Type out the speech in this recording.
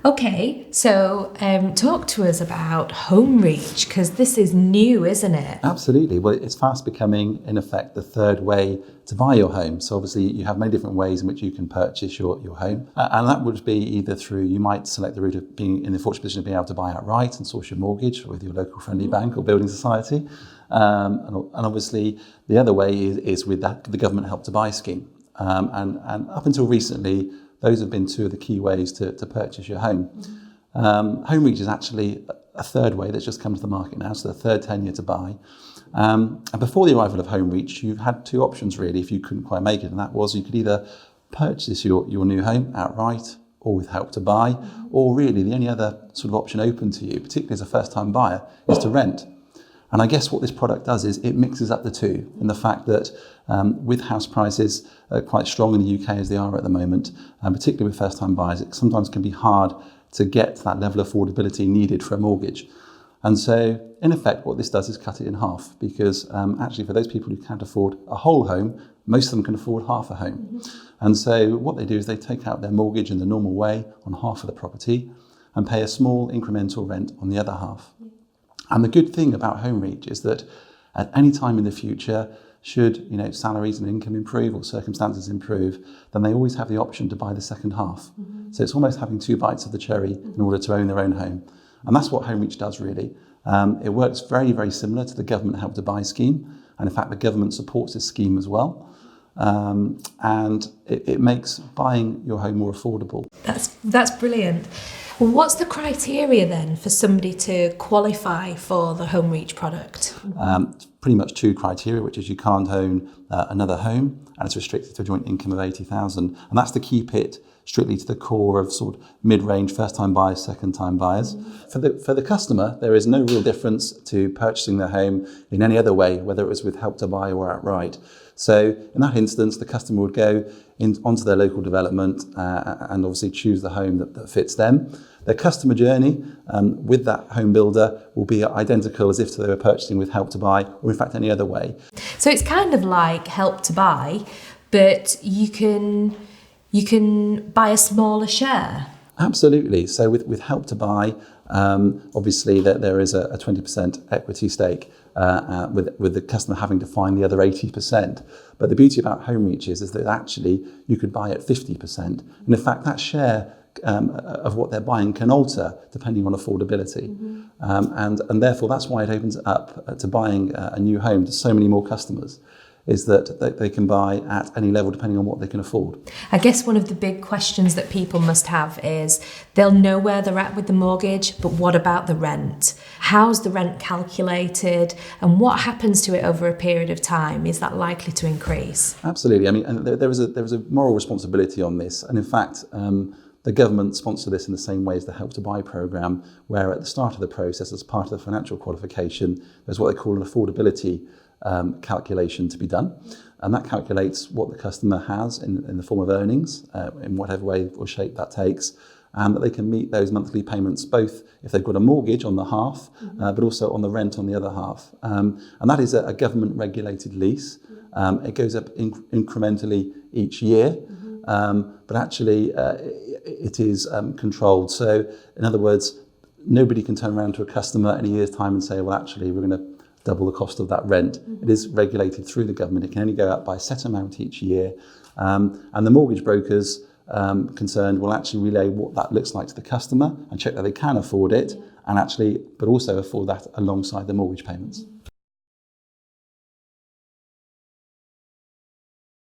Okay, so talk to us about Home Reach, because this is new, isn't it? Absolutely. Well, it's fast becoming, in effect, the third way to buy your home. So obviously you have many different ways in which you can purchase your home. And that would be either through, you might select the route of being in the fortunate position of being able to buy outright and source your mortgage with your local friendly bank or building society. And obviously the other way is with the government Help to Buy scheme. And up until recently, those have been two of the key ways to purchase your home. Home Reach is actually a third way that's just come to the market now, so the third tenure to buy. And before the arrival of Home Reach, you had two options really if you couldn't quite make it, and that was you could either purchase your new home outright or with Help to Buy, or really the only other sort of option open to you, particularly as a first-time buyer, is to rent. And I guess what this product does is it mixes up the two in the fact that with house prices quite strong in the UK as they are at the moment, and particularly with first-time buyers, it sometimes can be hard to get that level of affordability needed for a mortgage. And so, in effect, what this does is cut it in half because actually for those people who can't afford a whole home, most of them can afford half a home. And so what they do is they take out their mortgage in the normal way on half of the property and pay a small incremental rent on the other half. And the good thing about Home Reach is that at any time in the future, should salaries and income improve or circumstances improve, then they always have the option to buy the second half. So it's almost having two bites of the cherry in order to own their own home. And that's what Home Reach does really. It works very, very similar to the government Help to Buy scheme. And in fact, the government supports this scheme as well. And it makes buying your home more affordable. That's brilliant. Well, what's the criteria then for somebody to qualify for the Home Reach product? Pretty much two criteria, which is you can't own another home and it's restricted to a joint income of 80,000. And that's to keep it strictly to the core of sort of mid-range first-time buyers, second-time buyers. For the customer, there is no real difference to purchasing their home in any other way, whether it was with Help to Buy or outright. So in that instance, the customer would go onto their local development and obviously choose the home that fits them. Their customer journey with that home builder will be identical as if they were purchasing with Help to Buy or in fact any other way. So it's kind of like Help to Buy, but you can buy a smaller share. Absolutely. So with Help to Buy, obviously there is a 20% equity stake with the customer having to find the other 80%. But the beauty about Home Reach is that actually you could buy at 50%. And in fact, that share of what they're buying can alter depending on affordability. And therefore that's why it opens up to buying a new home to so many more customers, is that they can buy at any level depending on what they can afford. I guess one of the big questions that people must have is they'll know where they're at with the mortgage, but what about the rent? How's the rent calculated and what happens to it over a period of time? Is that likely to increase? Absolutely. I mean, and there is a moral responsibility on this. And in fact, the government sponsor this in the same way as the Help to Buy programme, where at the start of the process, as part of the financial qualification, there's what they call an affordability calculation to be done, and that calculates what the customer has in the form of earnings in whatever way or shape that takes, and that they can meet those monthly payments both if they've got a mortgage on the half but also on the rent on the other half, and that is a government regulated lease. It goes up incrementally each year, but actually it is controlled. So in other words, nobody can turn around to a customer in a year's time and say, well actually we're going to double the cost of that rent. It is regulated through the government. It can only go up by a set amount each year. And the mortgage brokers concerned will actually relay what that looks like to the customer and check that they can afford it and actually, but also afford that alongside the mortgage payments.